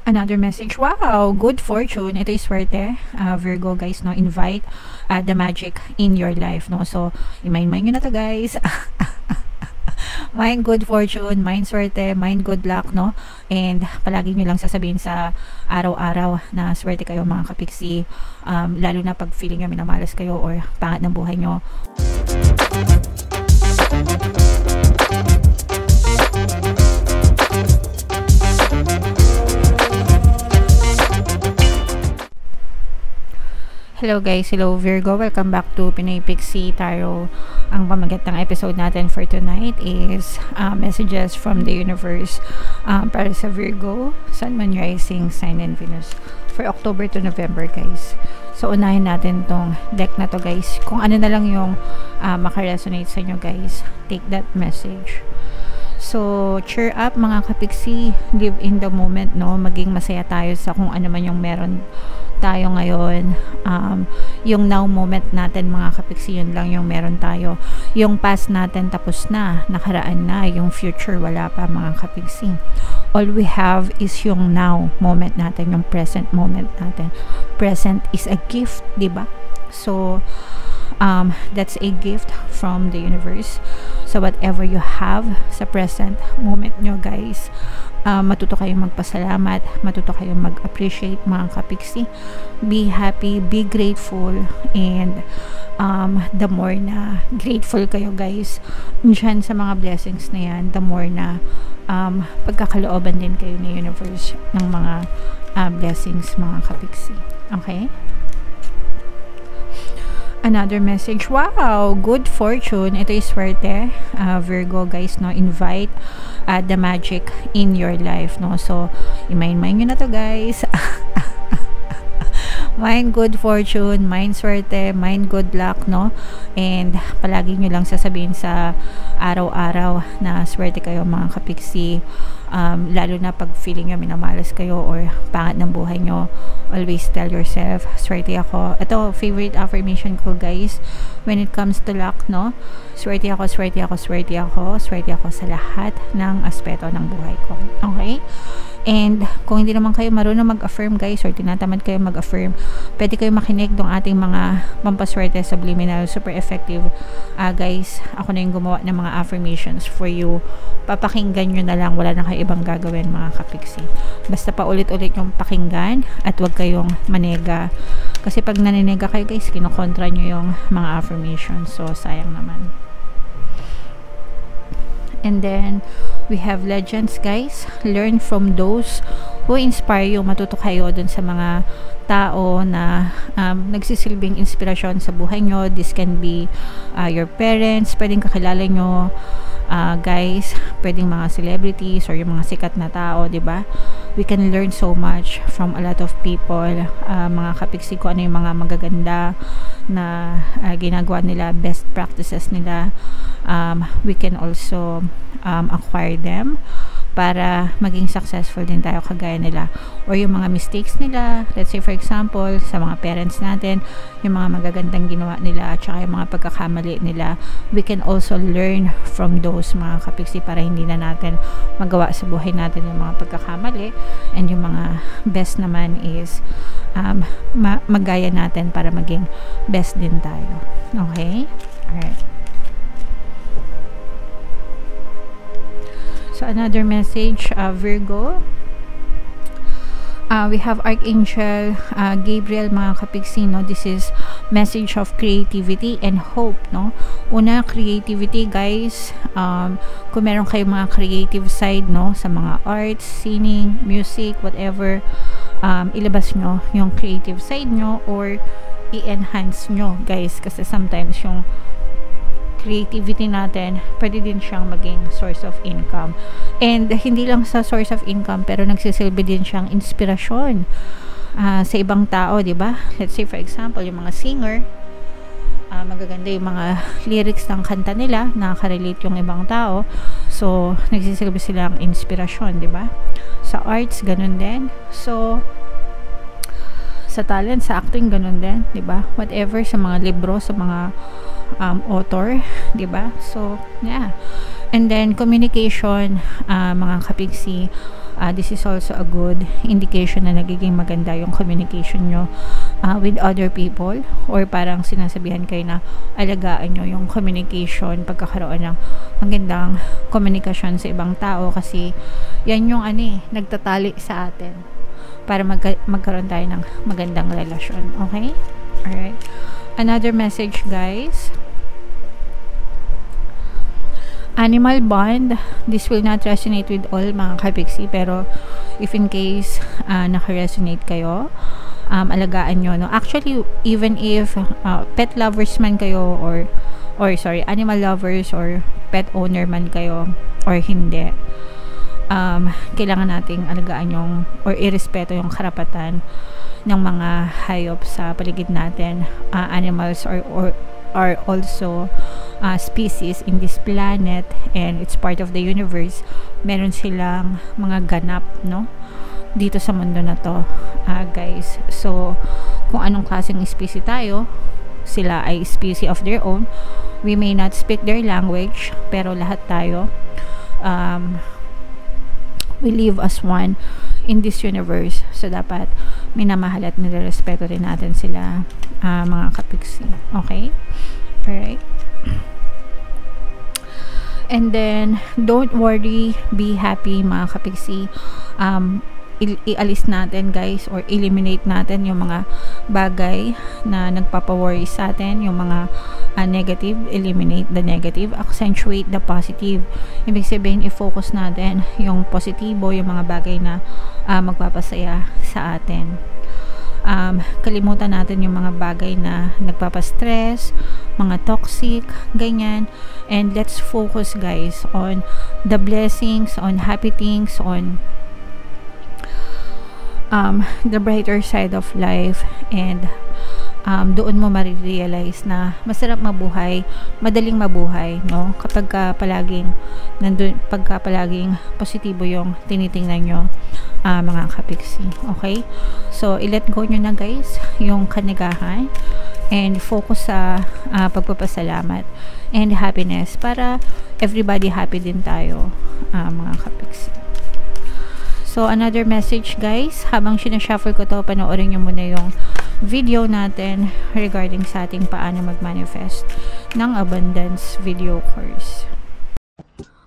Another message. Wow, good fortune. Ito is swerte. Virgo guys, no, invite the magic in your life, no. So, imayin-mayin nyo na to guys. Mind good fortune, mind swerte, mind good luck, no. And palagi nyo lang sasabihin sa araw-araw na swerte kayo mga kapiksi, lalo na pag feeling nyo minamalas kayo or pangat ng buhay nyo. Hello guys, hello Virgo, welcome back to Pinoy Pixie Tarot. Ang pamagat ng episode natin for tonight is messages from the universe para sa Virgo, Sun, Moon, Rising, Sign, and Venus for October to November guys. So unahin natin tong deck na to guys. Kung ano na lang yung makaresonate sa inyo guys, take that message. So, cheer up mga kapiksi, live in the moment, no? Maging masaya tayo sa kung ano man yung meron tayo ngayon. Yung now moment natin mga kapiksi, yun lang yung meron tayo. Yung past natin tapos na, nakaraan na. Yung future wala pa mga kapiksi. All we have is yung now moment natin, yung present moment natin. Present is a gift, diba? So, that's a gift from the universe. So whatever you have sa present moment nyo guys, matuto kayong magpasalamat, matuto kayong mag-appreciate mga kapiksi. Be happy, be grateful, and the more na grateful kayo guys dyan sa mga blessings na yan, the more na pagkakalooban din kayo ng universe ng mga blessings mga kapiksi. Okay? Another message. Wow, good fortune. Ito is swerte. Virgo guys, no, invite the magic in your life, no. So, imayin-mayin nyo na to guys. Mind good fortune, mind swerte, mind good luck, no. And palagi nyo lang sasabihin sa araw-araw na swerte kayo mga kapiksi, lalo na pag feeling nyo minamalas kayo or pangat ng buhay nyo. Always tell yourself, swerte ako. Ito, favorite affirmation ko guys when it comes to luck, no. Swerte ako, swerte ako, swerte ako, swerte ako sa lahat ng aspeto ng buhay ko. Okay? And kung hindi naman kayo marunong mag-affirm guys or tinatamad kayo mag-affirm, pwede kayo makinig ng ating mga pampaswerte subliminal, super effective guys. Ako na yung gumawa ng mga affirmations for you. Papakinggan nyo na lang, wala na kayo ibang gagawin mga kapiksi. Basta pa ulit-ulit yung pakinggan at wag kayong manega. Kasi pag naninega kayo guys, kinokontra nyo yung mga affirmations. So sayang naman. And then we have legends guys. Learn from those who inspire you. Matuto kayo dun sa mga tao na nagsisilbing inspirasyon sa buhay nyo. This can be your parents, pwedeng kakilala nyo guys, pwedeng mga celebrities or yung mga sikat na tao, diba? We can learn so much from a lot of people. Mga kapiksi ko ano yung mga magaganda na ginagawa nila, best practices nila. We can also acquire them para maging successful din tayo kagaya nila, or yung mga mistakes nila, let's say for example sa mga parents natin, yung mga magagandang ginawa nila at saka yung mga pagkakamali nila, we can also learn from those mga kapiksi para hindi na natin magawa sa buhay natin yung mga pagkakamali. And yung mga best naman is magaya natin para maging best din tayo. Okay? Alright. So another message, Virgo. We have Archangel Gabriel mga kapiksi, no. This is message of creativity and hope, no. Una, creativity guys. Kung meron kayong mga creative side, no, sa mga arts, singing, music, whatever, ilabas nyo yung creative side nyo or i-enhance nyo guys, kasi sometimes yung creativity natin, pwede din siyang maging source of income. And hindi lang sa source of income, pero nagsisilbi din siyang inspirasyon sa ibang tao, diba? Let's say for example, yung mga singer, magaganda yung mga lyrics ng kanta nila, nakaka-relate yung ibang tao. So, nagsisilbi silang inspirasyon, diba? Sa arts, ganun din. So, sa talent, sa acting, ganun din, diba? Whatever, sa mga libro, sa mga author, diba? So, yeah. And then, communication, mga kapiksi, this is also a good indication na nagiging maganda yung communication nyo with other people, or parang sinasabihan kayo na alagaan nyo yung communication, pagkakaroon ng magandang komunikasyon sa ibang tao, kasi yan yung nagtatali sa atin para magkaroon tayo ng magandang relasyon. Okay? Alright. Another message, guys. Animal bond. This will not resonate with all mga kapiksi, pero if in case naka-resonate kayo, alagaan nyo, no? Actually, even if pet lovers man kayo, or animal lovers or pet owner man kayo or hindi, kailangan nating alagaan yung or irespeto yung karapatan ng mga hayop sa paligid natin. Animals are also species in this planet, and it's part of the universe. Meron silang mga ganap, no, dito sa mundo na to, guys. So kung anong klaseng species tayo, sila ay species of their own. We may not speak their language, pero lahat tayo we live as one in this universe. So dapat minamahal at nirerespeto rin natin sila, mga kapiksi. Okay? Alright. And then, don't worry, be happy, mga kapiksi. Ialis natin, guys, or eliminate natin yung mga bagay na nagpapaworry sa atin, yung mga negative. Eliminate the negative, accentuate the positive. Ibig sabihin, i-focus natin yung positibo, yung mga bagay na magpapasaya sa atin. Kalimutan natin yung mga bagay na nagpapastress, mga toxic, ganyan, and let's focus, guys, on the blessings, on happy things, on the brighter side of life, and doon mo marirealize na masarap mabuhay, madaling mabuhay, no? Kapag palaging positibo yung tinitingnan nyo, mga kapiksi. Okay? So, i-let go nyo na, guys, yung kanagahan, and focus sa pagpapasalamat and happiness, para everybody happy din tayo, mga kapiksi. So, another message, guys. Habang sinashuffle ko to, panoorin nyo muna yung video natin regarding sa ating paano mag-manifest ng abundance video course.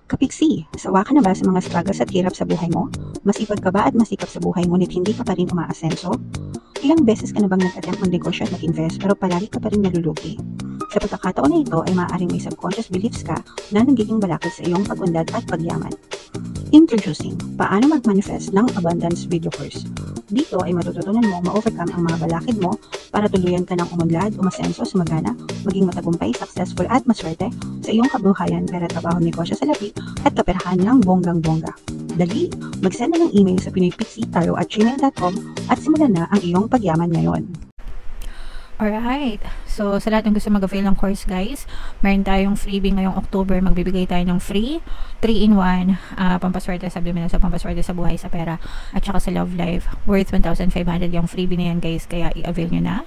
Kapiksi, sawa ka na ba sa mga struggles at hirap sa buhay mo? Masipag ka ba at masikap sa buhay ngunit hindi ka pa rin umaasenso? Ilang beses ka na bang nag-attempt mag-negosyo at mag-invest pero palagi ka pa rin nalulugi? Sa pagkakataon na ito ay maaaring may subconscious beliefs ka na nagiging balakid sa iyong pag-unlad at pagyaman. Introducing, paano mag-manifest ng abundance video course. Dito ay matututunan mo ma-overcome ang mga balakid mo para tuluyan ka ng umunlad, umasenso, sumagana, maging matagumpay, successful at maswerte sa iyong kabuhayan, pera, trabaho, negosyo, salapi at kaperahan ng bonggang-bongga. Dali, mag-send na ng email sa pinoypixie@gmail.com at simulan na ang iyong pagyaman ngayon. Alright. So, sa lahat ng gusto mag-avail ng course, guys, meron tayong freebie ngayong October. Magbibigay tayo ng free 3-in-1 pampaswerte sa Subliminal, pampaswerte sa buhay, sa pera, at saka sa love life. Worth 1,500 yung freebie na yan, guys. Kaya i-avail nyo na.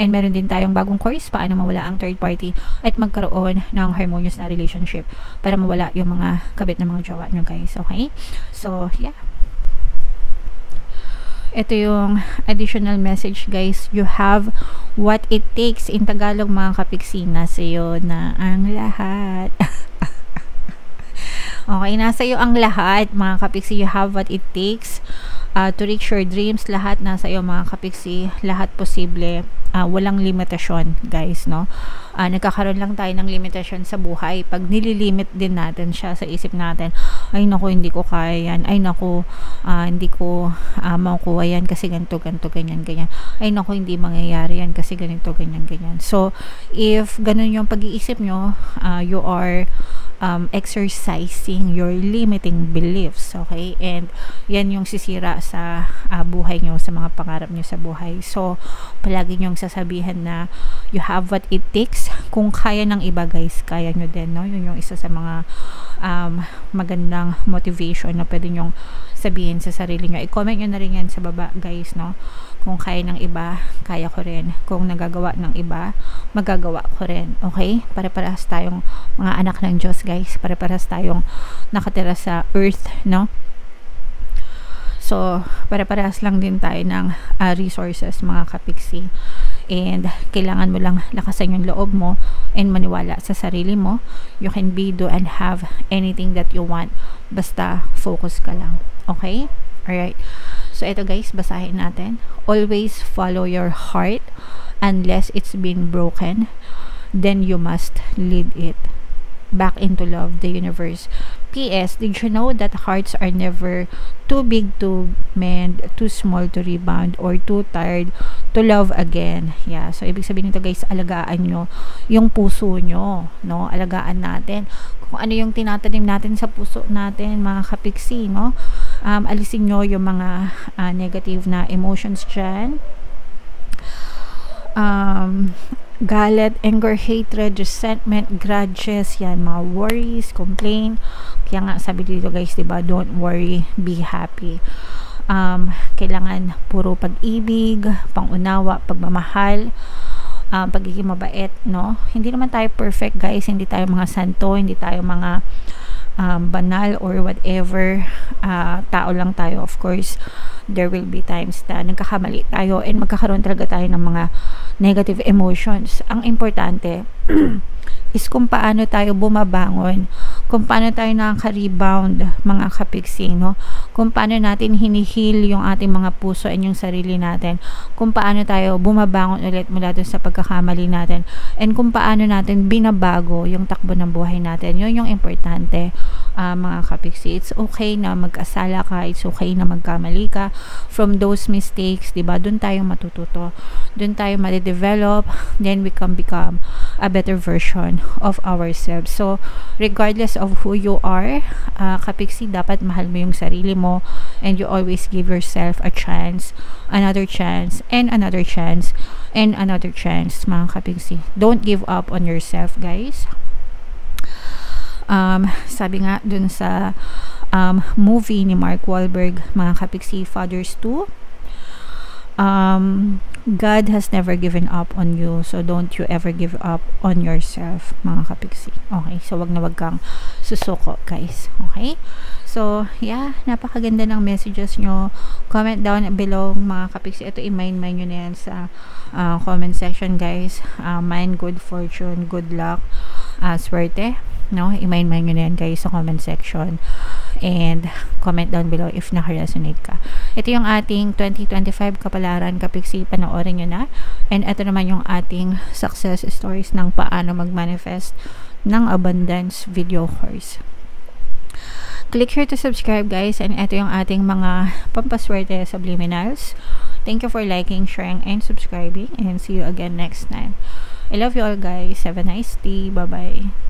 And meron din tayong bagong course, paano mawala ang third party at magkaroon ng harmonious na relationship para mawala yung mga kabit ng mga jowa nyo, guys. Okay? So, yeah. Ito yung additional message, guys. You have what it takes. In Tagalog, mga kapiksi, nasa iyo na ang lahat. Okay, nasa iyo ang lahat, mga kapiksi. You have what it takes to reach your dreams. Lahat nasa iyo, mga kapiksi. Lahat posible. Walang limitasyon, guys, no? Nagkakaroon lang tayo ng limitasyon sa buhay. Pag nililimit din natin siya sa isip natin, ay naku, hindi ko kaya yan. Ay naku, hindi ko makukuha yan kasi ganito, ganyan. Ay naku, hindi mangyayari yan kasi ganito, ganyan. So, if ganun yung pag-iisip nyo, you are exercising your limiting beliefs, okay? And yan yung sisira sa buhay nyo, sa mga pangarap nyo sa buhay. So, palagi nyong sasabihan na you have what it takes. Kung kaya ng iba, guys, kaya nyo din, no? Yun yung isa sa mga magandang motivation na pwede nyong sabihin sa sarili nyo. I-comment nyo na rin yan sa baba, guys, no? Kung kaya ng iba, kaya ko rin. Kung nagagawa ng iba, magagawa ko rin. Okay? Pare-parehas tayong mga anak ng Diyos, guys. Pare-parehas tayong nakatira sa earth, no? So, pare-parehas lang din tayo ng resources, mga kapiksi. And kailangan mo lang lakasan yung loob mo and maniwala sa sarili mo. You can be, do, and have anything that you want. Basta focus ka lang. Okay? Alright. So, ito guys, basahin natin. Always follow your heart unless it's been broken. Then you must lead it back into love, the universe. P.S. Did you know that hearts are never too big to mend, too small to rebound, or too tired to love again? Yeah. So, ibig sabihin nito guys, alagaan nyo yung puso nyo. No? Alagaan natin. Kung ano yung tinatanim natin sa puso natin, mga kapiksi, no? Alisin nyo yung mga negative na emotions dyan. Galit, anger, hatred, resentment, grudges, yan, mga worries, complain. Kaya nga sabi dito guys, diba, don't worry, be happy. Kailangan puro pag-ibig, pangunawa, pagmamahal, pagiging mabait, no? Hindi naman tayo perfect guys, hindi tayo mga santo, hindi tayo mga banal or whatever. Tao lang tayo, of course. There will be times na nagkakamali tayo and magkakaroon talaga tayo ng mga negative emotions. Ang importante is kung paano tayo bumabangon, kung paano tayo nakaka-rebound, mga kapiksi, no? Kung paano natin hinihil yung ating mga puso and yung sarili natin, kung paano tayo bumabangon ulit mula dun sa pagkakamali natin, and kung paano natin binabago yung takbo ng buhay natin. Yun yung importante, mga kapiksi. It's okay na mag-asala ka, it's okay na magkamali ka. From those mistakes, diba, dun tayo matututo, dun tayo made-develop, then we can become a better version of ourselves. So, regardless of who you are, kapiksi, dapat mahal mo yung sarili mo, and you always give yourself a chance, another chance, and another chance, and another chance, mga kapiksi. Don't give up on yourself, guys. Sabi nga dun sa movie ni Mark Wahlberg, mga kapiksi, Fathers 2, God has never given up on you, so don't you ever give up on yourself, mga kapiksi. Okay, so wag na wag kang susuko, guys. Okay, so yeah, napakaganda ng messages nyo. Comment down below, mga kapiksi. Ito, i-mind nyo na yan sa comment section, guys. Mind, good fortune, good luck, swerte, no? I-mind nyo na yan, guys, sa comment section. And comment down below if naka-resonate ka. Ito yung ating 2025 kapalaran, kapiksi, panoorin nyo na. And ito naman yung ating success stories ng paano mag-manifest ng abundance video course. Click here to subscribe, guys. And ito yung ating mga pampaswerte subliminals. Thank you for liking, sharing, and subscribing. And see you again next time. I love you all, guys. Have a nice day. Bye-bye.